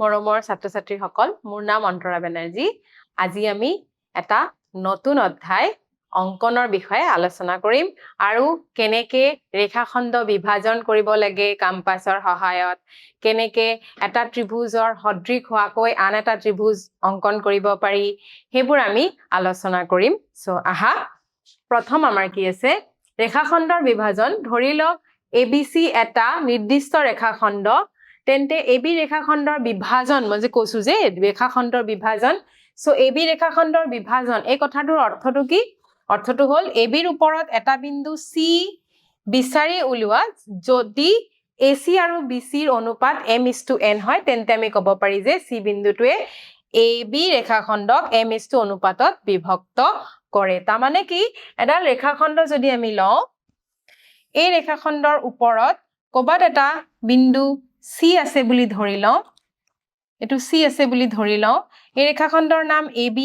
মৰমৰ ছাত্ৰ-ছাত্ৰীসকল, মোৰ নাম অন্তৰা বেনাৰ্জী। আজি আমি এটা নতুন অধ্যায় অংকনৰ বিষয়ে আলোচনা কৰিম আৰু কেনেকে ৰেখাখণ্ড বিভাজন কৰিব লাগে কম্পাছৰ সহায়ত, কেনেকে এটা ত্ৰিভুজৰ সদৃশ হোৱাকৈ আন এটা ত্ৰিভুজ অংকন কৰিব পাৰি, সেইবোৰ আমি আলোচনা কৰিম। সো আহা, প্ৰথম আমাৰ কি আছে, ৰেখাখণ্ডৰ বিভাজন। ধৰি লওক ABC এটা নিৰ্দিষ্ট ৰেখাখণ্ড, তেন্তে AB ৰেখাখণ্ডৰ বিভাজন, মই যে কৈছো যে ৰেখাখণ্ডৰ বিভাজন, সো AB ৰেখাখণ্ডৰ বিভাজন, এই কথাটোৰ অৰ্থটো কি? অৰ্থটো হ'ল ABৰ ওপৰত এটা বিন্দু C বিচাৰি উলিওৱা। যদি AC আৰু BCৰ অনুপাত m:n হয়, তেন্তে আমি ক'ব পাৰি যে C বিন্দুটোৱে AB ৰেখাখণ্ডক m:1 অনুপাতত বিভক্ত কৰে। তাৰমানে কি, এডাল ৰেখাখণ্ড যদি আমি লওঁ, এই ৰেখাখণ্ডৰ ওপৰত ক'বাত এটা বিন্দু C আছে বুলি ধৰি লওঁ, এইটো C আছে বুলি ধৰি লওঁ, এই ৰেখাখণ্ডৰ নাম AB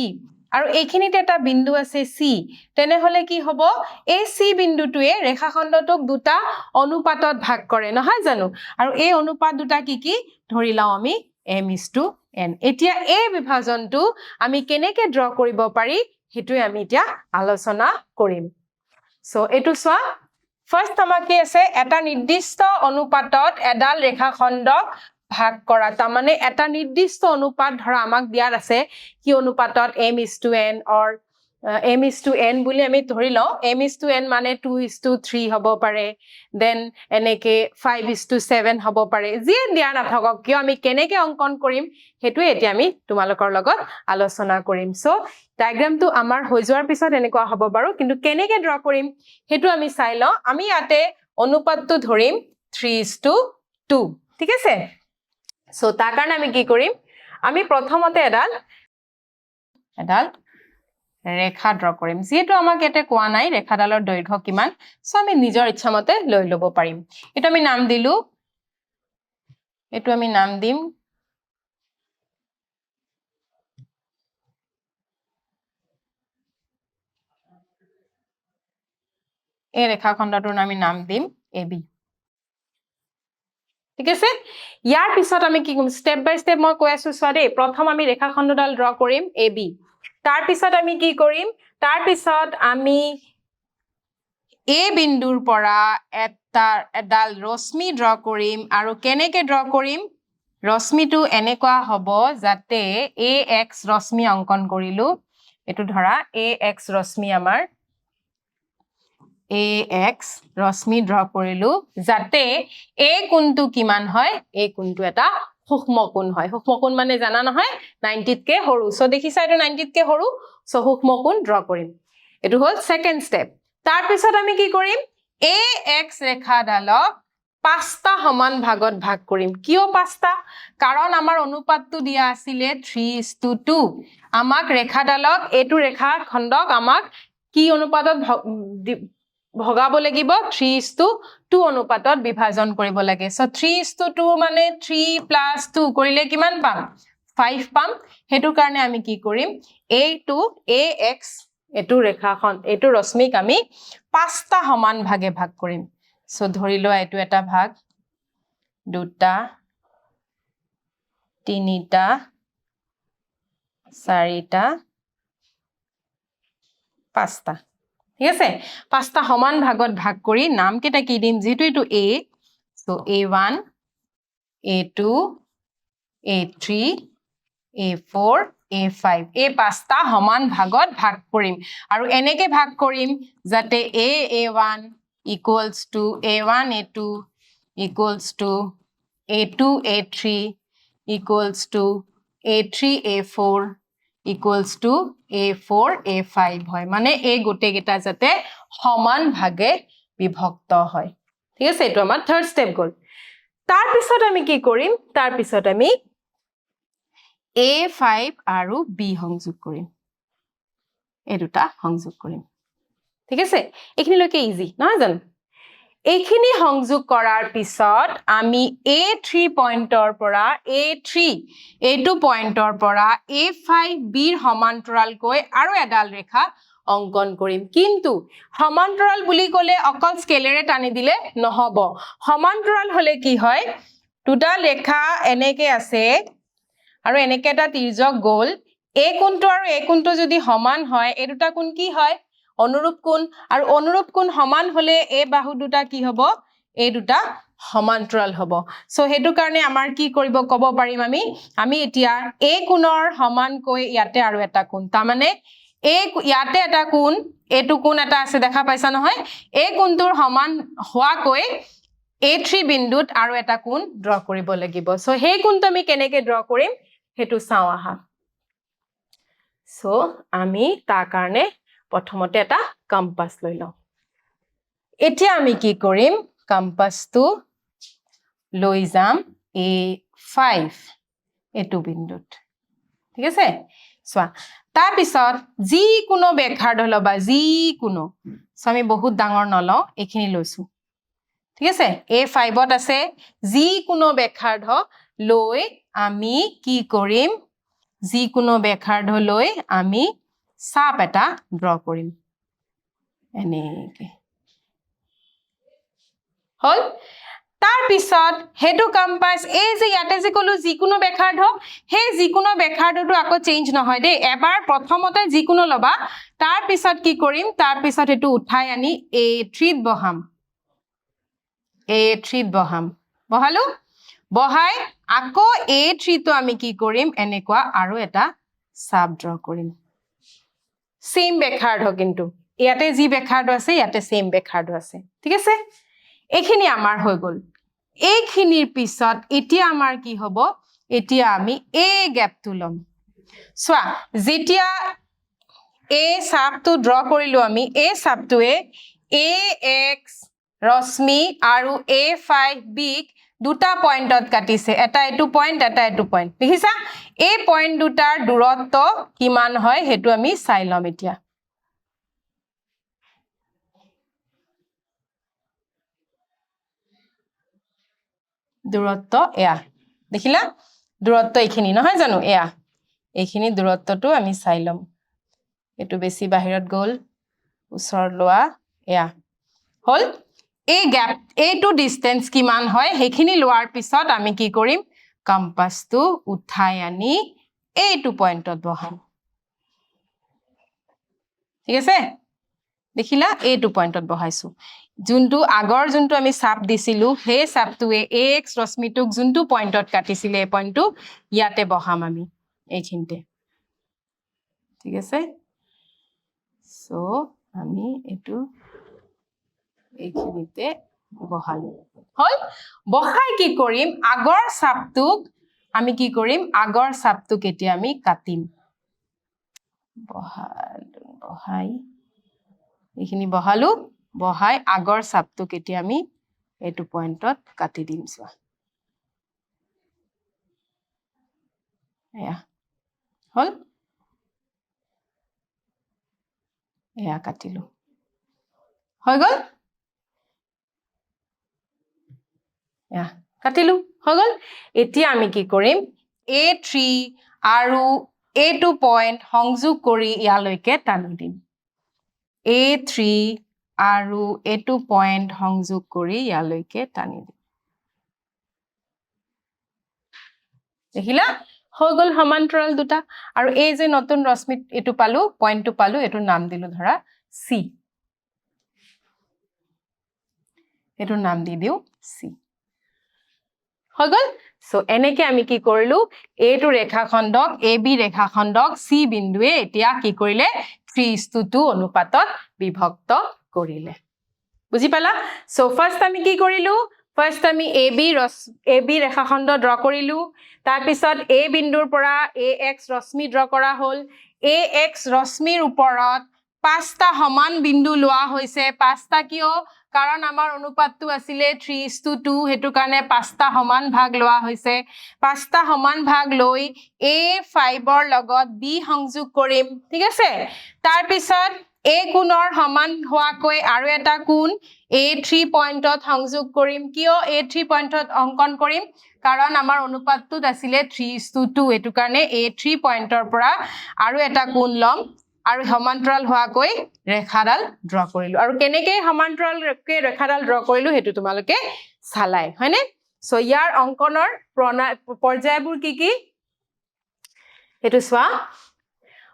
আৰু এইখিনিতে এটা বিন্দু আছে C, তেনেহলে কি হ'ব, এই C বিন্দুটোৱে ৰেখাখণ্ডটোক দুটা অনুপাতত ভাগ কৰে, নহয় জানো? আৰু এই অনুপাত দুটা কি কি ধৰি লওঁ আমি m:n। এতিয়া এই বিভাজনটো আমি কেনেকে ড্ৰ কৰিব পাৰি সেইটোৱে আমি এতিয়া আলোচনা কৰিম। সো এইটো চোৱা, ফাৰ্ষ্ট আমাৰ কি আছে, এটা নিৰ্দিষ্ট অনুপাতত এডাল ৰেখাখণ্ডক ভাগ কৰা। তাৰমানে এটা নিৰ্দিষ্ট অনুপাত ধৰা আমাক দিয়াত আছে, কি অনুপাতত m:n or m:n বুলি আমি ধৰি লওঁ। m:n মানে 2:3 হ'ব পাৰে, দেন এনেকে 5:7 হ'ব পাৰে। যিয়ে দিয়া নাথাকক কিয়, আমি কেনেকে অংকন কৰিম সেইটোৱে এতিয়া আমি তোমালোকৰ লগত আলোচনা কৰিম। সো ডায়াগ্ৰামটো আমাৰ হৈ যোৱাৰ পিছত এনেকুৱা হ'ব বাৰু, কিন্তু কেনেকে ড্ৰ কৰিম সেইটো আমি চাই লওঁ। আমি ইয়াতে অনুপাতটো ধৰিম 3:2, ঠিক আছে? সো তাৰ কাৰণে আমি কি কৰিম, আমি প্ৰথমতে এডাল ৰেখা ড্ৰ কৰিম। যিহেতু আমাক ইয়াতে কোৱা নাই ৰেখাডালৰ দৈৰ্ঘ্য কিমান, সো আমি নিজৰ ইচ্ছামতে লৈ ল'ব পাৰিম। এইটো আমি নাম দিলো, এইটো আমি নাম দিম এই ৰেখাখণ্ডটোৰ আমি নাম দিম AB, ঠিক আছে? ইয়াৰ পিছত আমি কি কৰিম, ষ্টেপ বাই ষ্টেপ মই কৈ আছো চোৱা দেই। প্ৰথম আমি ৰেখাখণ্ডডাল ড্ৰ কৰিম AB, তাৰ পিছত আমি কি কৰিম, তাৰ পিছত আমি এই বিন্দুৰ পৰা এডাল ৰশ্মি ড্ৰ কৰিম। আৰু কেনেকে ড্ৰ কৰিম, ৰশ্মিটো এনেকুৱা হ'ব যাতে AX ৰশ্মি অংকন কৰিলো। এইটো ধৰা AX ৰশ্মি, আমাৰ AX ৰশ্মি ড্ৰ কৰিলো, যাতে এই কোণটো কিমান হয়, এই কোণটো এটা সূক্ষ্ম কোণ হয়। সূক্ষ্ম কোণ মানে জানা নহয়, 90তকে সৰু। সো দেখিছা এইটো 90তকে সৰু, সো সূক্ষ্ম কোণ ড্ৰ কৰিম। এইটো হ'ল সেকেন্ড ষ্টেপ। তাৰ পিছত আমি কি কৰিম, AX ৰেখাডালক 5টা সমান ভাগত ভাগ কৰিম। কিয় 5টা? কাৰণ আমাৰ অনুপাতটো দিয়া আছিলে 3:2। আমাক ৰেখাডালক, এইটো ৰেখাখণ্ডক আমাক কি অনুপাতত ভগাব লাগিব, 3:2 অনুপাতত বিভাজন কৰিব লাগে। সো 3:2 মানে 3 + 2 কৰিলে কিমান পাম, 5 পাম। সেইটো কাৰণে আমি কি কৰিম, এইটো AX, এইটো ৰেখাখন, এইটো ৰশ্মিক আমি 5টা সমান ভাগে ভাগ কৰিম। সো ধৰি লোৱা এইটো এটা ভাগ, 2টা, 3টা, 4টা, 5টা, ঠিক আছে? 5টা সমান ভাগত ভাগ কৰি নাম কেইটা কি দিম, যেহেতু এইটো A, so A1, A2, A3, A4, A5, এই 5টা সমান ভাগত ভাগ কৰিম। আৰু এনেকে ভাগ কৰিম যাতে A1 equals to A1 A2 equals to A2 A3 equals to A3 A4 equals to A4 A5 হয়। মানে এই গোটেইকেইটা যাতে সমান ভাগে বিভক্ত হয়, ঠিক আছে? এইটো আমাৰ থাৰ্ড ষ্টেপ গ'ল। তাৰ পিছত আমি কি কৰিম, তাৰ পিছত আমি A5 আৰু B সংযোগ কৰিম, এই দুটা সংযোগ কৰিম, ঠিক আছে? এইখিনিলৈকে ইজি নহয় জানো? এইখিনি সংযোগ কৰাৰ পিছত আমি A3 পইণ্টৰ পৰা এইটো পইণ্টৰ পৰা A5Bৰ সমান্তৰালকৈ আৰু এডাল ৰেখা অংকন কৰিম। কিন্তু সমান্তৰাল বুলি ক'লে অকল স্কেলেৰে টানি দিলে নহব। সমান্তৰাল হলে কি হয়, দুটা ৰেখা এনেকে আছে, আৰু এনেকে এটা তিৰ্যক গ'ল এই কোণটো আৰু এই কোণটো যদি সমান হয় এই দুটা কোণ কি হয় অনুৰূপ কোণ আৰু অনুৰূপ কোণ সমান হলে এই বাহু দুটা কি হ'ব এই দুটা সমান্তৰাল হ'ব সো হেতু কাৰণে আমাৰ কি কৰিব ক'ব পাৰিম আমি এতিয়া এই কোণৰ সমানকৈ ইয়াতে আৰু এটা কোণ তাৰ মানে এই ইয়াতে এটা কোণ এইটো কোণ এটা আছে দেখা পাইছা নহয় এই কোণটোৰ সমান হোৱাকৈ A3 বিন্দুত আৰু এটা কোণ ড্ৰ কৰিব লাগিব সো সেই কোণটো আমি কেনেকৈ ড্ৰ কৰিম হেতু চাও আহা সো আমি তাৰ কাৰণে প্ৰথমতে এটা কম্পাস লৈ লওঁ এতিয়া আমি কি কৰিম কম্পাসটো লৈ যাম A5 এটো বিন্দুত ঠিক আছে সোৱা তাৰ পিছত যি কোনো ব্যাসাৰ্ধ লবা যি কোনো সো আমি বহুত ডাঙৰ নলও এখিনি লৈছো ঠিক আছে A5 ত আছে যি কোনো ব্যাসাৰ্ধ লৈ আমি কি কৰিম যি কোনো ব্যাসাৰ্ধ লৈ আমি চাপ এটা ড্ৰ কৰিম এনেকে হল তাৰ পিছত হেতু কম্পাস এই যে ইয়াতে যে কলো যি কোনো ব্যাসাৰ্ধ হে যি কোনো ব্যাসাৰ্ধটো আকৌ চেঞ্জ নহয় দে এবাৰ প্ৰথমতে যি কোনো লবা তাৰ পিছত কি কৰিম তাৰ পিছত হেতু উঠাই আনি A3 ত বহাম A3 ত বহাম বহালো বহাই আকৌ A3 তো আমি কি কৰিম এনেকুৱা আৰু এটা চাপ ড্ৰ কৰিম সেম ব্যাসাৰ্ধ কিন্তু ইয়াতে যি ব্যাসাৰ্ধ আছে ইয়াতে সেম ব্যাসাৰ্ধ আছে ঠিক আছে এখিনি আমাৰ হৈ গল এইখিনিৰ পিছত এতিয়া আমাৰ কি হ'ব এতিয়া আমি এই গ্যাপটো লম সোৱা যেতিয়া এই চাপটো ড্ৰ কৰিলো আমি এই চাপটোৱে AX ৰশ্মি আৰু A5B দুটা পয়েন্টত কাটিছে এটা এটো পয়েন্ট দেখিছা এই পয়েন্ট দুটাৰ দূৰত্ব কিমান হয় হেতু আমি চাই লম এতিয়া দূৰত্ব এয়া দেখিলা দূৰত্ব এইখিনি নহয় জানো এয়া এইখিনি দূৰত্বটো আমি চাই লম এটো বেছি বাহিৰত গল ওচৰ লোৱা এয়া হল এই গ্যাপ এইটো ডিসটেন্স কিমান হয় হেখিনি লোৱাৰ পিছত আমি কি কৰিম কম্পাসটো উঠাই আনি এইটো পয়েন্টত বহাম ঠিক আছে দেখিলা এইটো পয়েন্টত বহাইছো যোনটো আগৰ যোনটো আমি চাপ দিছিলো হে চাপটোৱে AX ৰশ্মিটোক যোনটো পয়েন্টত কাটিছিলে এই পয়েন্টটো ইয়াতে বহাম আমি এইখিনতে ঠিক আছে সো আমি এটো এইখিনিতে বহালো হল বহাই কি কৰিম আগৰ চাপটোক আমি কি কৰিম আগৰ চাপটোক এতিয়া আমি কাটিম বহাই এইখিনি বহালো বহাই আগৰ চাপটোক এতিয়া আমি এইটো পয়েন্টত কাটি দিম সোৱা এয়া হল এয়া কাটিলো হৈ গল এয়া কাটিলো হৈ গল এতিয়া আমি কি কৰিম A3 আৰু এইটো পয়েন্ট সংযোগ কৰি ইয়ালৈকে টানি দিম A3 আৰু এইটো পয়েন্ট সংযোগ কৰি ইয়ালৈকে টানি দিম দেখিলা হৈ গল সমান্তৰাল দুটা আৰু এই যে নতুন ৰশ্মি এটো পালো পয়েন্টটো পালো এটো নাম দিলো ধৰা C এটো নাম দি দিও C হৈ গল সো এনেকে আমি কি কৰিলো এইটো ৰেখাখণ্ডক AB ৰেখাখণ্ডক C বিন্দুৱে এতিয়া কি কৰিলে 3:2 অনুপাতত বিভক্ত কৰিলে বুজি পালা সো ফাৰ্স্ট আমি কি কৰিলো ফাৰ্স্ট আমি AB ৰেখাখণ্ড ড্ৰ কৰিলো তাৰ পিছত A বিন্দুৰ পৰা AX ৰশ্মি ড্ৰ কৰা হল AX ৰশ্মিৰ ওপৰত পাঁচটা সমান বিন্দু লোৱা হৈছে পাঁচটা কিয় কাৰণ আমাৰ অনুপাতটো আছিলে 3:2 হেতু কাৰণে পাঁচটা সমান ভাগ লোৱা হৈছে পাঁচটা সমান ভাগ লৈ A5 ৰ লগত B সংযোগ কৰিম ঠিক আছে তাৰ পিছত A কোণৰ সমান হোৱাকৈ আৰু এটা কোণ A3 পয়েন্টত সংযোগ কৰিম কিয় A3 পয়েন্টত অঙ্কন কৰিম কাৰণ আমাৰ অনুপাতটোত আছিলে 3:2 এটো কাৰণে A3 পয়েন্টৰ পৰা আৰু এটা কোণ লম আৰু সমান্তৰাল হোৱাকৈ ৰেখাডাল ড্ৰ কৰিলো আৰু কেনেকৈ সমান্তৰালকৈ ৰেখাডাল ড্ৰ কৰিলো হেতু তোমালোকে চালাই হয়নে সো ইয়াৰ অঙ্কনৰ পৰ্যায়বোৰ কি এটো সোৱা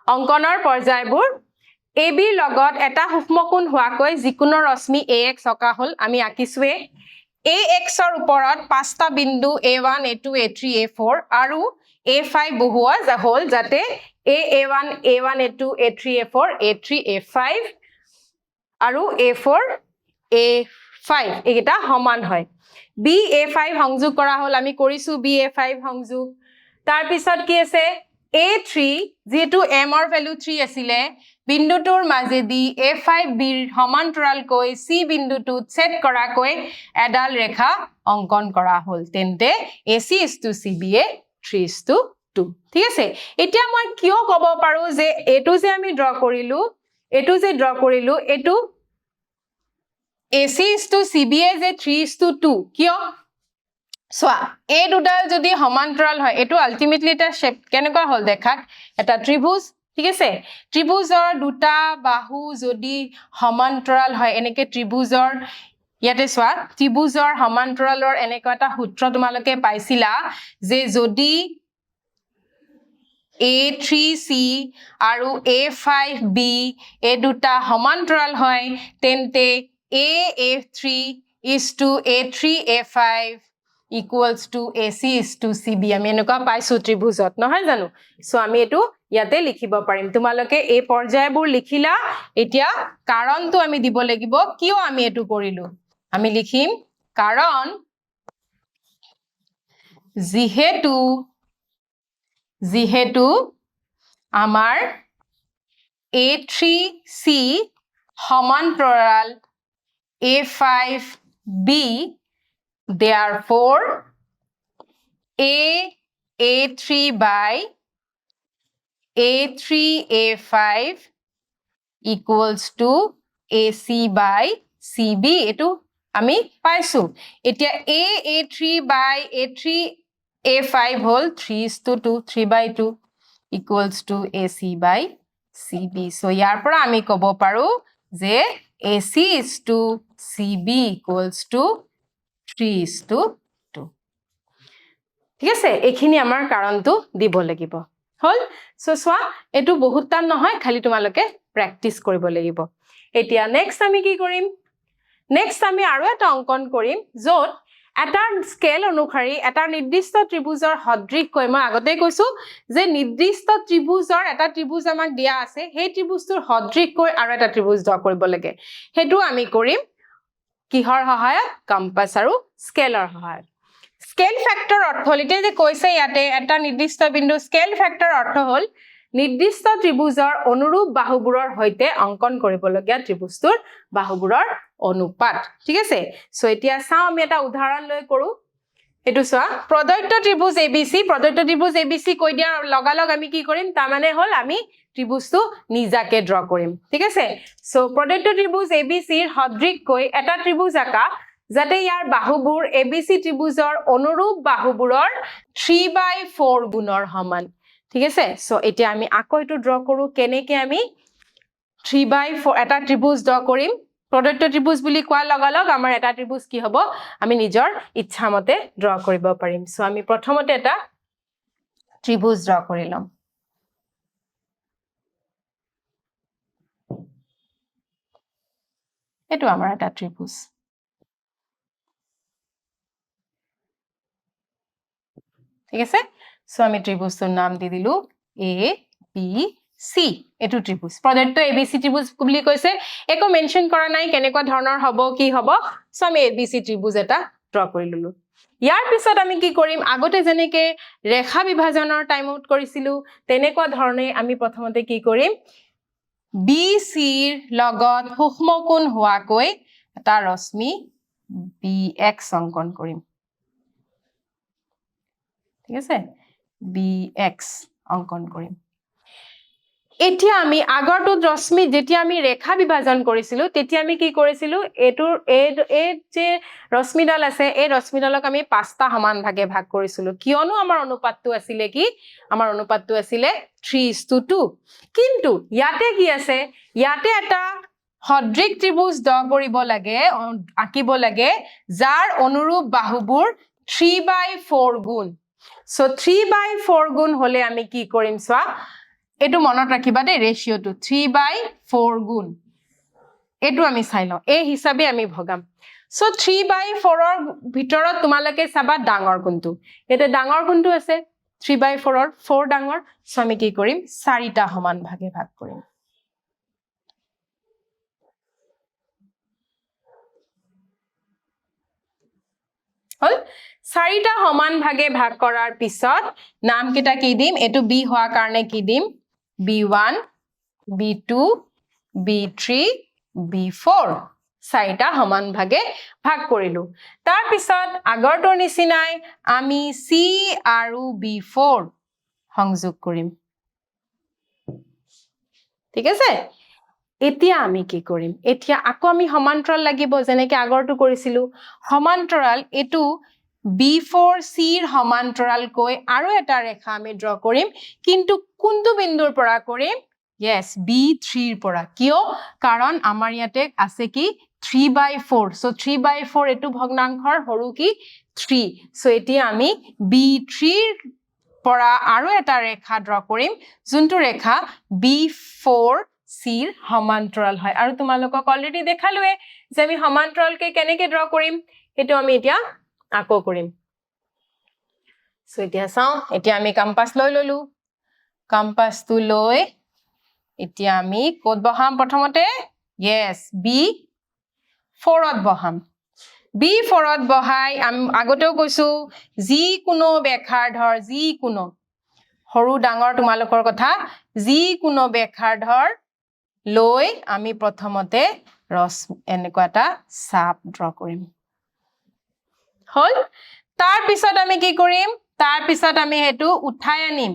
অঙ্কনৰ পৰ্যায়বোৰ AB লগত এটা সূক্ষ্মকোণ হোৱাকৈ যিকোনো ৰশ্মি AX অকা হল আমি আঁকিছোৱে AX ৰ ওপৰত পাঁচটা বিন্দু A1 A2 A3 A4 আৰু A5 বহুৱা হল যাতে A1 A1 A2 A3 A4 A3 A5 আৰু A4 A5 এইটা সমান হয় B A5 সংযোগ কৰা হল আমি কৰিছো B A5 সংযোগ তাৰ পিছত কি আছে A3 যেটো m ৰ ভ্যালু 3 আছিল বিন্দুটোৰ মাজেদি A5 B সমান্তৰাল কৈ C বিন্দুটোত ছেদ কৰাকৈ এডাল ৰেখা অঙ্কন কৰা হল তেন্তে AC = CBA 3:2 ঠিক আছে এতিয়া মই কিয় কব পাৰো যে এটো যে আমি ড্ৰ কৰিলো এটো AC = CBA যে 3:2 কিয় সোৱা এই দুডাল যদি সমান্তৰাল হয় এটো আলটিমেটলি এটা শেপ কেনেকুৱা হল দেখাত এটা ত্ৰিভুজ ঠিক আছে ত্ৰিভুজৰ দুটা বাহু যদি সমান্তৰাল হয় এনেকে ত্ৰিভুজৰ ইয়াতে সোৱা ত্ৰিভুজৰ সমান্তৰালৰ এনেকুৱা এটা সূত্ৰ তোমালোকে পাইছিলা যে যদি A3C আৰু A5B এই দুটা সমান্তৰাল হয় তেন্তে A3 = A3A5 equals to AC = CB আমি এনেকুৱা পাইছো ত্ৰিভুজত নহয় জানো সো আমি এটো ইয়াতে লিখিব পাৰিম তোমালোকে এই পৰ্যায়বোৰ লিখিলা এতিয়া কাৰণটো আমি দিব লাগিব কিয় আমি এটো কৰিলো আমি লিখিম কাৰণ যিহেতু আমাৰ A3C সমান্তৰাল A5B therefore A3 by A3A5 equals to AC by CB এটো আমি পাইছো এতিয়া A3 by A3A5 hall 3:2 3/2 equals to AC by CB so ইয়াৰ পৰা আমি কব পাৰো যে AC = CB equals to 3:2 ঠিক আছে এইখিনি আমাৰ কাৰণটো দিব লাগিব হল সো সোৱা এটো বহুত টান নহয় খালি তোমালোকে প্ৰ্যাকটিস কৰিব লাগিব এতিয়া নেক্সট আমি কি কৰিম নেক্সট আমি আৰু এটা অঙ্কন কৰিম যত এটা স্কেল অনুসাৰি এটা নিৰ্দিষ্ট ত্ৰিভুজৰ সদৃশ কৈ মই আগতে কৈছো যে নিৰ্দিষ্ট ত্ৰিভুজৰ এটা ত্ৰিভুজ আমাক দিয়া আছে সেই ত্ৰিভুজটোৰ সদৃশ কৈ আৰু এটা ত্ৰিভুজ ড্ৰ কৰিব লাগে হেতু আমি কৰিম কিহৰ সহায়ত কম্পাস আৰু স্কেলৰ সহায়ত স্কেল ফ্যাক্টৰ অৰ্থ হলিতে যে কৈছে ইয়াতে এটা নিৰ্দিষ্ট বিন্দু স্কেল ফ্যাক্টৰ অৰ্থ হল নিৰ্দিষ্ট ত্ৰিভুজৰ অনুৰূপ বাহুবোৰৰ হৈতে অঙ্কন কৰিবলগীয়া ত্ৰিভুজটোৰ বাহুবোৰৰ অনুপাত ঠিক আছে সো এতিয়া চাও আমি এটা উদাহৰণ লৈ কৰো এটো সোৱা প্ৰদত্ত ত্ৰিভুজ ABC কৈ দিয়া লগালগ আমি কি কৰিম তাৰ মানে হল আমি ত্ৰিভুজটো নিজাকে ড্ৰ কৰিম ঠিক আছে সো প্ৰদত্ত ত্ৰিভুজ ABC ৰ সদৃশ কৈ এটা ত্ৰিভুজ আকা যাতে ইয়াৰ বাহুবোৰ ABC ত্ৰিভুজৰ অনুৰূপ বাহুবোৰৰ 3/4 গুণৰ সমান ঠিক আছে সো এতিয়া আমি আকৌ এটো ড্ৰ কৰো কেনেকে আমি 3/4 এটা ত্ৰিভুজ ড্ৰ কৰিম প্ৰদত্ত ত্ৰিভুজ বুলি কোৱা লগালগ আমাৰ এটা ত্ৰিভুজ কি হ'ব আমি নিজৰ ইচ্ছা মতে ড্ৰ কৰিব পাৰিম সো আমি প্ৰথমতে এটা ত্ৰিভুজ ড্ৰ কৰি লম এটো আমাৰ এটা ত্ৰিভুজ ঠিক আছে সো আমি ত্ৰিভুজৰ নাম দি দিলু ABC এটো ত্ৰিভুজ প্ৰদত্ত ABC ত্ৰিভুজ বুলি কৈছে একো মেনশন কৰা নাই কেনেকুৱা ধৰণৰ হ'ব কি হ'ব সো আমি ABC ত্ৰিভুজ এটা ড্ৰ কৰি ললো ইয়াৰ পিছত আমি কি কৰিম আগতে যেনেকে ৰেখা বিভাজনৰ টাইমত কৰিছিলো তেনেকুৱা ধৰণে আমি প্ৰথমতে কি কৰিম BC ৰ লগত সূক্ষ্মকোণ হোৱাকৈ এটা ৰশ্মি BX অঙ্কন কৰিম ঠিক আছে BX অঙ্কন কৰিম এতিয়া আমি আগৰটো ৰশ্মি যেতিয়া আমি ৰেখা বিভাজন কৰিছিলো তেতিয়া আমি কি কৰিছিলো এটোৰ এই যে ৰশ্মিডাল আছে এই ৰশ্মিডালক আমি পাঁচটা সমান ভাগে ভাগ কৰিছিলো কিয়নো আমাৰ অনুপাতটো আছিল কি আমাৰ অনুপাতটো আছিল 3:2 কিন্তু ইয়াতে কি আছে ইয়াতে এটা সদৃশ ত্ৰিভুজ ড্ৰ কৰিব লাগে আঁকিব লাগে যাৰ অনুৰূপ বাহুবোৰ 3/4 গুণ সো 3/4 গুণ হলে আমি কি কৰিম চোৱা এটো মনত ৰাখিবা দে ৰেশিওটো 3/4 গুণ এটো আমি চাই লওঁ এই হিচাপে আমি ভগাম সো 3/4 ৰ ভিতৰত তোমালকে চাবা ডাঙৰ কোনটো এতে ডাঙৰ কোনটো আছে 3/4 ৰ 4 ডাঙৰ সো আমি কি কৰিম 4টা সমান ভাগে ভাগ কৰিম হল 4টা সমান ভাগে ভাগ কৰাৰ পিছত নাম কিটা কি দিম এটো বি হোৱা কাৰণে কি দিম b1 b2 b3 b4 4টা সমান ভাগে ভাগ কৰিলো তাৰ পিছত আগৰটোৰ নিচিনাই আমি c আৰু b4 সংযোগ কৰিম ঠিক আছে এতিয়া আমি কি কৰিম এতিয়া আকৌ আমি সমান্তৰাল লাগিব যেনেকৈ আগৰটো কৰিছিলো সমান্তৰাল এটো b4c ৰ সমান্তৰাল কৈ আৰু এটা ৰেখা আমি ড্ৰ কৰিম কিন্তু কোনটো বিন্দুৰ পৰা কৰিম yes b3 ৰ পৰা কিয় কাৰণ আমাৰ ইয়াতে আছে কি 3/4 so 3/4 এটো ভগ্নাংশৰ হৰু কি 3 so এতিয়া আমি b3 ৰ পৰা আৰু এটা ৰেখা ড্ৰ কৰিম যোনটো ৰেখা b4 সিৰ সমান্তৰাল হয় আৰু তোমালোকক অলৰেডি দেখালোৱে যে আমি সমান্তৰালকে কেনেকৈ ড্ৰ কৰিম এটো আমি এতিয়া আকৌ কৰিম সো এতিয়া চাও এতিয়া আমি কম্পাস লৈ ললো কম্পাসটো লৈ এতিয়া আমি কোড বহাম প্ৰথমতে yes b4 ত বহাম b4 ত বহাই আমি আগতেও কৈছো যি কোনো বেখাৰধৰ যি কোনো হৰু ডাঙৰ তোমালোকৰ কথা যি কোনো বেখাৰধৰ লৈ আমি প্ৰথমতে ৰস এনেকুৱা এটা চাপ ড্ৰ কৰিম হল তাৰ পিছত আমি কি কৰিম তাৰ পিছত আমি হেতু উঠাই আনিম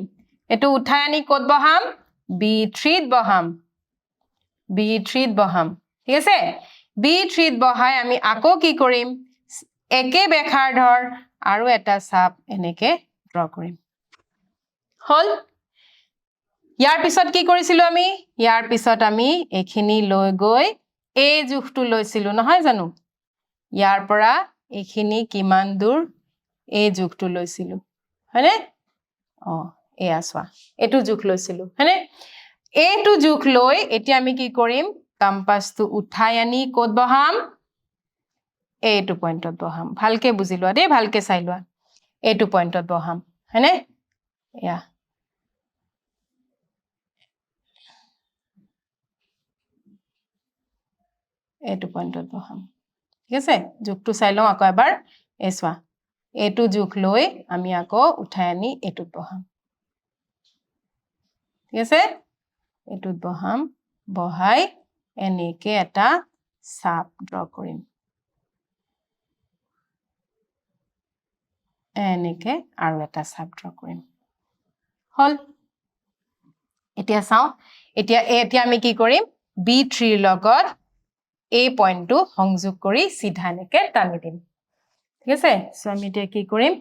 এটো উঠাই আনি কোড বহাম b3 ত বহাম b3 ত বহাম ঠিক আছে b3 ত বহাই আমি আকৌ কি কৰিম একে বেখাৰধৰ আৰু এটা চাপ এনেকে ড্ৰ কৰিম হল ইয়াৰ পিছত কি কৰিছিলো আমি ইয়াৰ পিছত আমি এখিনি লৈ গৈ এই জুখটো লৈছিলো নহয় জানো ইয়াৰ পৰা এখিনি কিমান দূৰ এই জুখটো লৈছিলো হয়নে এয়া চোৱা এটো জুখ লৈছিলো হয়নে এইটো জুখ লৈ এতিয়া আমি কি কৰিম কম্পাসটো উঠাই আনি কোড বহাম এইটো পইণ্টত বহাম ভালকে বুজি লোৱা দেই ভালকে চাই লোৱা এইটো পইণ্টত বহাম হয়নে ইয়া এইটো পইণ্টত বহাম ঠিক আছে জুখটো চাই লওঁ আকৌ এবাৰ এই চোৱা এইটো জুখ লৈ আমি আকৌ উঠাই আনি এইটোত বহাম ঠিক আছে এইটোত বহাম বহাই এনেকে এটা চাপ ড্ৰ কৰিম এনেকে আৰু এটা চাপ ড্ৰ কৰিম হল এতিয়া চাও এতিয়া আমি কি কৰিম b3 ৰ লগত এই পইণ্টটো সংযোগ কৰি সিধা এনেকে টানি দিম ঠিক আছে সো আমি এতিয়া কি কৰিম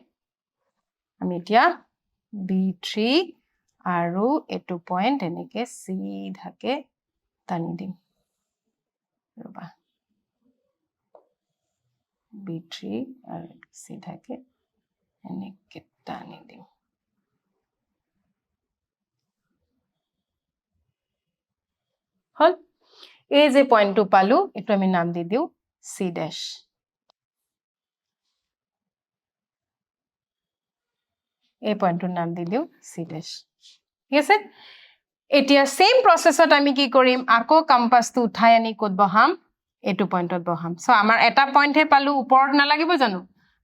আমি এতিয়া b3 আৰু এটো পইণ্ট এনেকে সিধাকে টানি দিম ৰবা b3 আৰু সিধাকে এনেকে টানি দিম হল এই যে পইণ্টটো পালো এটো আমি নাম দি দিও c ড্যাশ এই পইণ্টৰ নাম দি দিও c ড্যাশ ঠিক আছে এতিয়া সেম প্ৰসেসত আমি কি কৰিম আকৌ কম্পাসটো উঠাই আনি কোড বহাম এটো পইণ্টত বহাম সো আমাৰ এটা পইণ্ট হে পালো ওপৰত নালাগিব জানো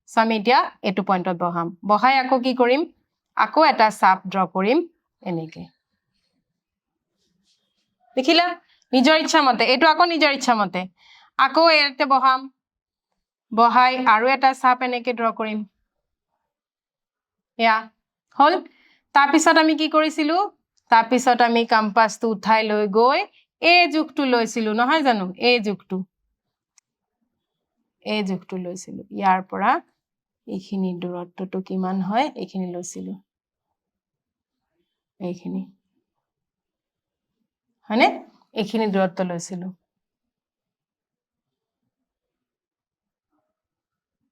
সো আমি এতিয়া এটো পইণ্টত বহাম বহাই আকৌ কি কৰিম আকৌ এটা চাপ ড্ৰ কৰিম এনেকে দেখিলা নিজৰ ইচ্ছা মতে এটো আকৌ নিজৰ ইচ্ছা মতে আকৌ এতে বহাম বহাই আৰু এটা চাপ এনেকে ড্ৰ কৰিম ইয়া হল তাৰ পিছত আমি কি কৰিছিলো তাৰ পিছত আমি কম্পাসটো উঠাই লৈ গৈ এই জুখটো লৈছিলো নহয় জানো এই জুখটো লৈছিলো ইয়াৰ পৰা এইখিনি দূৰত্বটো কিমান হয় এইখিনি লৈছিলো এইখিনি হয়নে এইখিনি দূৰত্ব লৈছিলো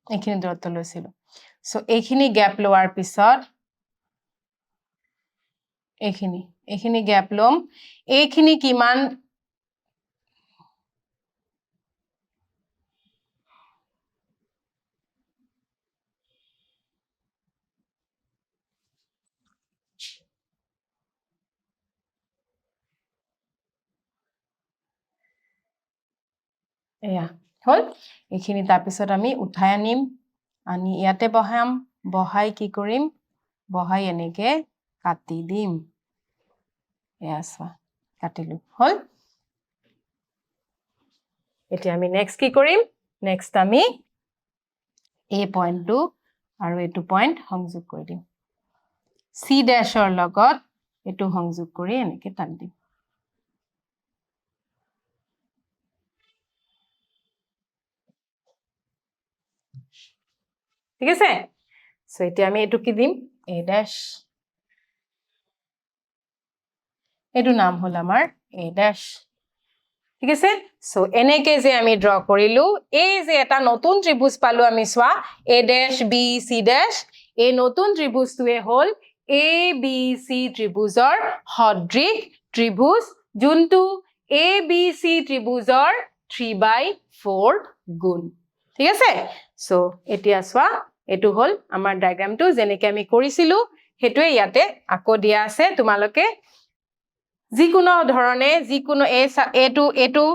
এইখিনি দূৰত্ব লৈছিলো সো এইখিনি গ্যাপ লোৱাৰ পিছত এইখিনি গ্যাপ লম এইখিনি কিমান এয়া হল এইখিনি তাৰ পিছত আমি উঠাই আনিম আনি ইয়াতে বহাই কি কৰিম বহাই এনেকে কাটি দিম এয়া চোৱা কাটিলো হল এতিয়া আমি নেক্সট কি কৰিম নেক্সট আমি এই পইণ্টটো আৰু এইটো পইণ্ট সংযোগ কৰি দিম সি ড্যাশৰ লগত এইটো সংযোগ কৰি এনেকে টান দিম ঠিক আছে সো এতিয়া আমি এইটো কি দিম এ ড্যাশ এইটো নাম হল আমাৰ এ ড্যাশ ঠিক আছে সো এনেকে যে আমি ড্ৰ কৰিলো এই যে এটা নতুন ত্ৰিভুজ পালো আমি সোৱা a dash B C dash এই নতুন ত্ৰিভুজটোৱে হল এ বি সি ত্ৰিভুজৰ সদৃশ ত্ৰিভুজ যোনটো এ বি সি ত্ৰিভুজৰ 3/4 গুণ ঠিক আছে সো এতিয়া সোৱা এটো হল আমাৰ ডায়াগ্ৰামটো যেনেকে আমি কৰিছিলো হেতুৱে ইয়াতে আকৌ দিয়া আছে তোমালোকে যিকোনো ধৰণে যিকোনো এটো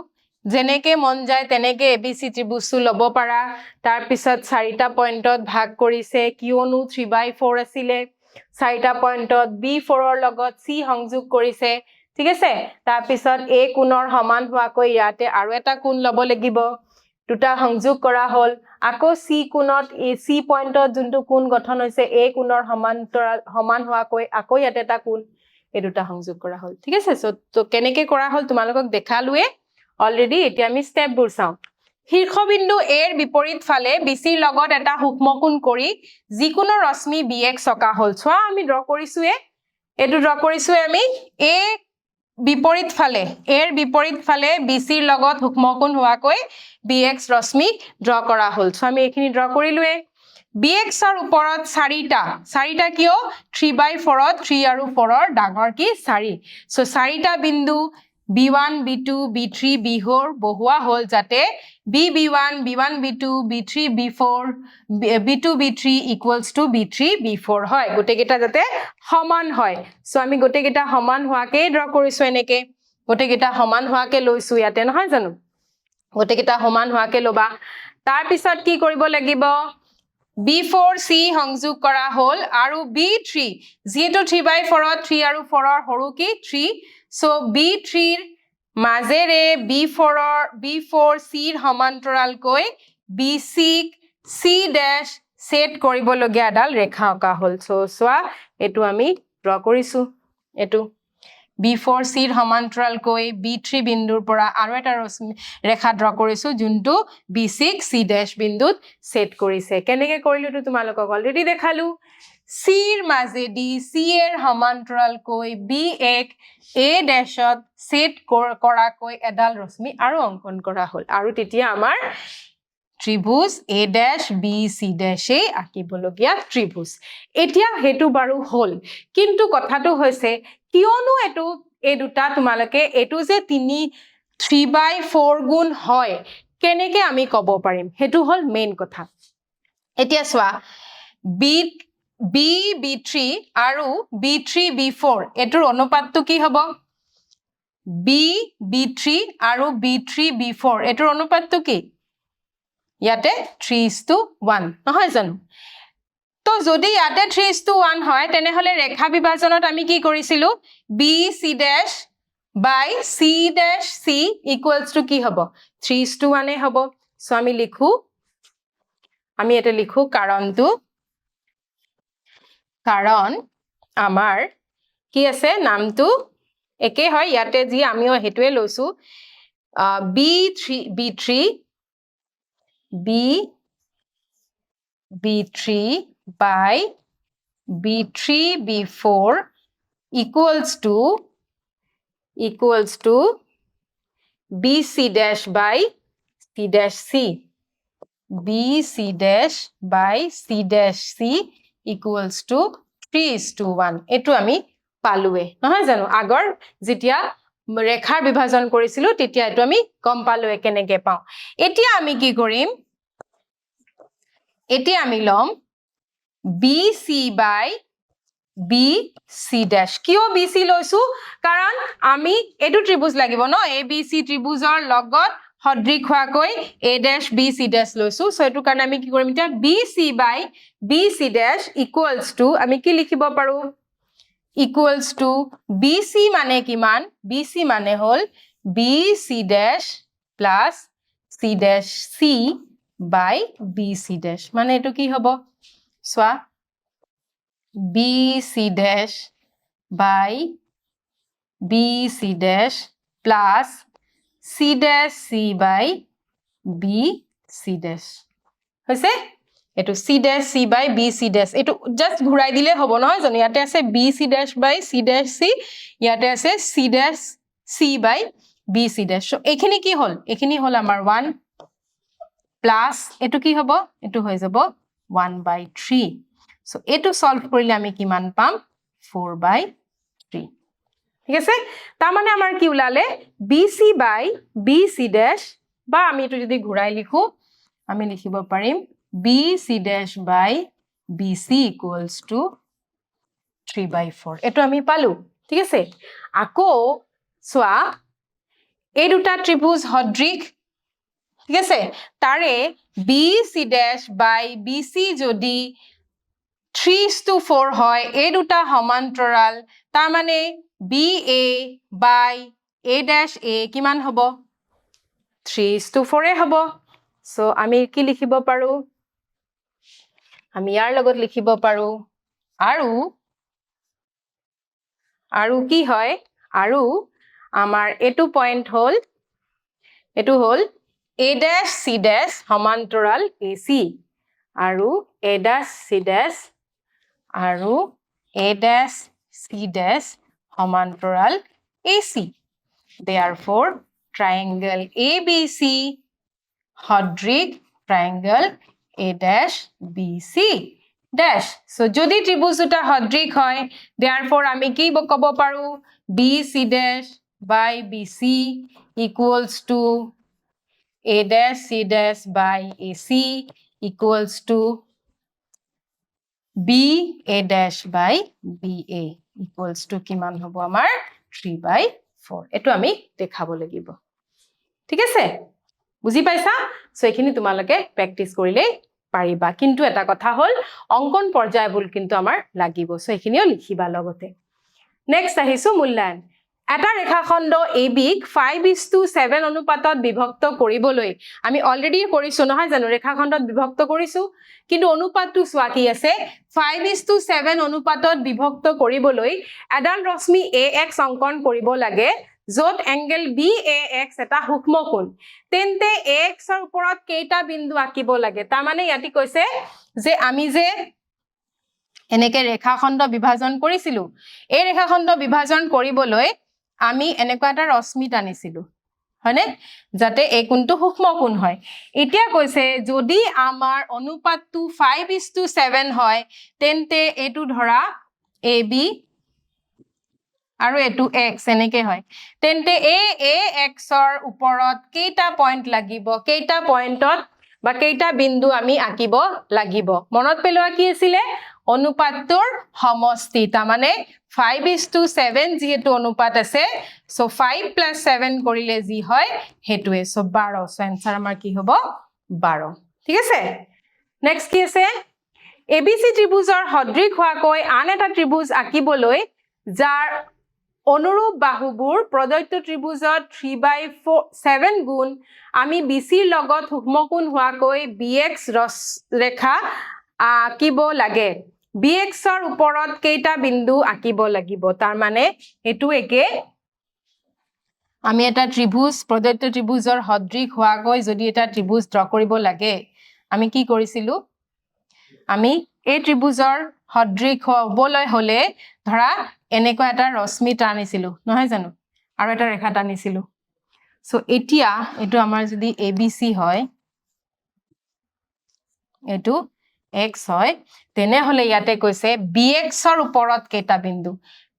যেনেকে মন যায় তেনেকে এবিসি ত্ৰিভুজটো লব পাৰা তাৰ পিছত চাৰিটা পইণ্টত ভাগ কৰিছে কিয়নো 3/4 আছিলে চাৰিটা পইণ্টত b4 ৰ লগত c সংযোগ কৰিছে ঠিক আছে তাৰ পিছত a কোণৰ সমান হোৱাকৈ ইয়াতে আৰু এটা কোণ লব লাগিব দুটা সংযোগ কৰা হল আকৌ c কোণত c পইণ্টত যোনটো কোণ গঠন হৈছে a কোণৰ সমান হোৱাকৈ আকৌ ইয়াতে এটা কোণ এই দুটা সংযোগ কৰা হল ঠিক আছে সো তো কেনেকে কৰা হল তোমালোকক দেখালুৱে অলৰেডি এতিয়া আমি স্টেপবোৰ চাও শীৰ্ষবিন্দু a ৰ বিপৰীত ফালে bc ৰ লগত এটা সূক্ষ্মকোণ কৰি যিকোনো ৰশ্মি bx চকা হল সোৱা আমি ড্ৰ কৰিছোৱে এটো ড্ৰ কৰিছোৱে আমি a বিপৰীত ফালে bc ৰ লগত সূক্ষ্মকোণ হোৱাকৈ bx ৰশ্মি ড্ৰ কৰা হল সো আমি এইখিনি ড্ৰ কৰিলুৱে bx ৰ ওপৰত চাৰিটা কিয় 3/4 ত 3 আৰু 4 ৰ ডাঙৰ কি 4 সো চাৰিটা বিন্দু b1 b2 b3 b4 বহুৱা হল যাতে b1 b1 b2 b3 b4 b2 b3 equals to b3 b4 হয় গোটেইকেইটা যাতে সমান হয় সো আমি গোটেইকেইটা সমান হোৱাকে ড্ৰ কৰিছো এনেকে গোটেইকেইটা সমান হোৱাকে লৈছো ইয়াতে নহয় জানো গোটেইকেইটা সমান হোৱাকে লবা তাৰ পিছত কি কৰিব লাগিব b4c সংযোগ কৰা হল আৰু b3 যেটো 3/4 ত 3 আৰু 4 ৰ হৰু কি 3 সো b3 ৰ মাজেৰে b4c ৰ সমান্তৰালকৈ bc c ড্যাশ সেট কৰিব লগিয়া ডাল ৰেখা অকা হল সো সোৱা এটো আমি ড্ৰ কৰিছো এটো b4c ৰ সমান্তৰালকৈ b3 বিন্দুৰ পৰা আৰু এটা ৰেখা ড্ৰ কৰিছো যোনটো b6 c ড্যাশ বিন্দুত সেট কৰিছে কেনেকে কৰিলো তো তোমালোকক অলৰেডি দেখালো c ৰ মাজেদি c এৰ সমান্তৰালকৈ b1 a ড্যাশত সেট কৰাকৈ এডাল ৰশ্মি আৰু অংকন কৰা হল আৰু তেতিয়া আমাৰ ত্ৰিভুজ a dash b c dash এ আঁকিবলগীয়া ত্ৰিভুজ এতিয়া হেতু বাৰু হল কিন্তু কথাটো হৈছে কিয়নো এই দুটা তোমালোকে এটো যে 3/4 গুণ হয় কেনেকে আমি কব পাৰিম হেতু হল মেইন কথা এতিয়া সোৱা b3 আৰু b3 b4 এটোৰ অনুপাতটো কি হ'ব b3 আৰু b3 b4 এটোৰ অনুপাতটো কি ইয়াতে 3:1 নহয় জানো তো যদি ইয়াতে 3:1 হয় তেনেহলে ৰেখা বিভাজনত আমি কি কৰিছিলো bc dash by c dash c equals to কি হ'ব 3:1 এ হ'ব সো আমি এটা লিখো কাৰণ আমাৰ কি আছে নামটো একে হয় ইয়াতে যি আমিও হেতুৱে লৈছো b3 by b3 b4 equals to bc dash by c dash c BC dash by C dash C equals to 3:1 এটো আমি পালুৱে নহয় জানো আগৰ যেতিয়া ৰেখাৰ বিভাজন কৰিছিল তেতিয়া এটো আমি গম পালুৱে কেনেকে পাও এতিয়া আমি কি কৰিম এতিয়া আমি লম BC by BC dash কিয় BC লৈছো কাৰণ আমি এটো ত্ৰিভুজ লাগিব ন ABC ত্ৰিভুজৰ লগত সদৃশ হোৱাকৈ A dash BC dash লৈছো সো এটো কাৰণে আমি কি কৰিম এতিয়া BC by BC dash equals to আমি কি লিখিব পাৰো equals to BC মানে কিমান BC মানে হল BC dash plus C dash C by BC dash মানে এটো কি হ'ব সোয়া BC dash by BC dash plus C dash C by BC dash হৈছে এটো C dash C by BC dash এটো জাস্ট ঘুৰাই দিলে হ'ব নহয় জানো ইয়াতে আছে BC dash by C dash C ইয়াতে আছে C dash C by BC dash so এখিনি কি হল এখিনি হল আমাৰ 1 প্লাস এটো কি হ'ব এটো হৈ যাব 1/3 সো এটো সলভ কৰিলে আমি কিমান পাম 4/3 ঠিক আছে তাৰ মানে আমাৰ কি উলালে BC by BC dash বা আমি এটো যদি ঘুৰাই লিখো আমি লিখিব পাৰিম BC dash by BC equals to 3/4 এটো আমি পালো ঠিক আছে আকৌ সোয়া এই দুটা ত্ৰিভুজ সদৃশ ঠিক আছে তাৰে BC dash by BC যদি 3:4 হয় এই দুটা সমান্তৰাল তাৰ মানে BA by A dash A কিমান হ'ব 3:4 হ'ব সো আমি কি লিখিব পাৰো আমি ইয়াৰ লগত লিখিব পাৰো আৰু কি হয় আৰু আমাৰ এটো পয়েন্ট হল এটো হল A dash C dash সমান্তৰাল AC আৰু A dash C dash আৰু A dash C dash সমান্তৰাল AC therefore triangle ABC সদৃশ triangle A dash BC dash so যদি ত্ৰিভুজ দুটা সদৃশ হয় therefore আমি কি ক'ব পাৰো BC dash by BC equals to A dash C dash by AC equals to B A dash by BA equals to কিমান হ'ব আমাৰ 3/4 এটো আমি দেখাব লাগিব ঠিক আছে বুজি পাইছা সো এখিনি তোমালকে প্ৰ্যাকটিস কৰিলে পাৰিবা কিন্তু এটা কথা হল অঙ্কন পৰ্যায়বুল কিন্তু আমাৰ লাগিব সো এখিনিও লিখিবা লগতে নেক্সট আহিছো মূল্যায়ন এটা ৰেখাখণ্ড AB ক 5:7 অনুপাতত বিভক্ত কৰিবলৈ আমি অলৰেডি কৰিছো নহয় জানো ৰেখাখণ্ডত বিভক্ত কৰিছো কিন্তু অনুপাতটো সোৱা কি আছে 5:7 অনুপাতত বিভক্ত কৰিবলৈ এডাল ৰশ্মি AX অঙ্কন কৰিব লাগে যত এংগল BAX এটা সূক্ষ্মকোণ তেন্তে AX ৰ ওপৰত কেইটা বিন্দু আঁকিব লাগে তাৰ মানে ইয়াতি কৈছে যে আমি যে এনেকে ৰেখাখণ্ড বিভাজন কৰিছিলো এই ৰেখাখণ্ড বিভাজন কৰিবলৈ আমি এনেকুৱা এটা ৰশ্মি টানিছিলো হয়নে যাতে এই কোণটো সূক্ষ্মকোণ হয় এতিয়া কৈছে যদি আমাৰ অনুপাতটো 5:7 হয় তেন্তে এটো ধৰা AB আৰু এটো X এনেকে হয় তেন্তে AX ৰ ওপৰত কেইটা পইণ্ট লাগিব কেইটা পইণ্টত বা কেইটা বিন্দু আমি আঁকিব লাগিব মনত পেলোৱা কি আছিল অনুপাতটোৰ সমষ্টি তা মানে 5:7 যেহেতু অনুপাত আছে সো 5 + 7 কৰিলে যি হয় হেতুৱে সো 12 সো आंसर আমাৰ কি হ'ব 12 ঠিক আছে নেক্সট কি আছে ABC ত্ৰিভুজৰ সদৃশ হোৱাকৈ আন এটা ত্ৰিভুজ আঁকিবলৈ যাৰ অনুৰূপ বাহুবোৰ প্ৰদত্ত ত্ৰিভুজত 3/7 গুণ আমি BC ৰ লগত সূক্ষ্মকোণ হোৱাকৈ BX ৰেখা আঁকিব লাগে BX ৰ ওপৰত কেইটা বিন্দু আঁকিব লাগিব তাৰ মানে এটো একে আমি এটা ত্ৰিভুজ প্ৰদত্ত ত্ৰিভুজৰ সদৃশ হোৱাকৈ যদি এটা ত্ৰিভুজ ড্ৰ কৰিব লাগে আমি কি কৰিছিলো আমি এই ত্ৰিভুজৰ সদৃশ হ'বলৈ হলে ধৰা এনেকুৱা এটা ৰশ্মি টানিছিলো নহয় জানো আৰু এটা ৰেখা টানিছিলো। সো এতিয়া এটো আমাৰ যদি ABC হয় এইটো x হয় তেনেহলে ইয়াতে কৈছে bx ৰ ওপৰত কেইটা বিন্দু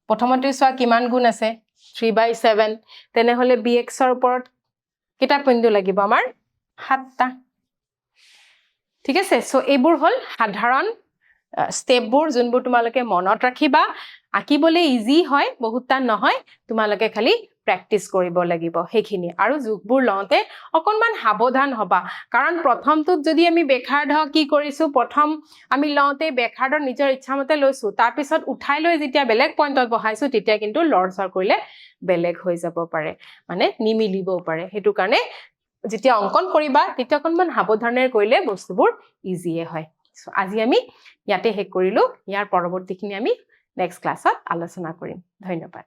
প্ৰথমতে চোৱা কিমান গুণ আছে 3/7 তেনেহলে bx ৰ ওপৰত কেইটা বিন্দু লাগিব আমাৰ 7টা ঠিক আছে সো এইবোৰ হল সাধাৰণ স্টেপবোৰ যোনবোৰ তোমালোকে মনত ৰাখিবা আঁকিবলে ইজি হয় বহুত টান নহয় তোমালোকে খালি প্ৰেক্টিস কৰিব লাগিব হেখিনি আৰু যোগবোৰ লওঁতে অকনমান সাৱধান হবা কাৰণ প্ৰথমটোত যদি আমি বেখাৰ্ধ কি কৰিছো প্ৰথম আমি লওঁতে বেখাৰ্ধ নিজৰ ইচ্ছামতে লৈছো তাৰ পিছত উঠাই লৈ যেতিয়া বেলেগ পইণ্টত বহাইছো তেতিয়া কিন্তু লৰচৰ কৰিলে বেলেগ হৈ যাব পাৰে মানে নিমিলিবও পাৰে হেতু কাৰণে যেতিয়া অঙ্কন কৰিবা তেতিয়া অকনমান সাৱধানেৰে কৰিলে বস্তুবোৰ ইজিয়ে হয় সো আজি আমি ইয়াতে হেক কৰিলো ইয়াৰ পৰৱৰ্তীখিনি আমি নেক্সট ক্লাছত আলোচনা কৰিম ধন্যবাদ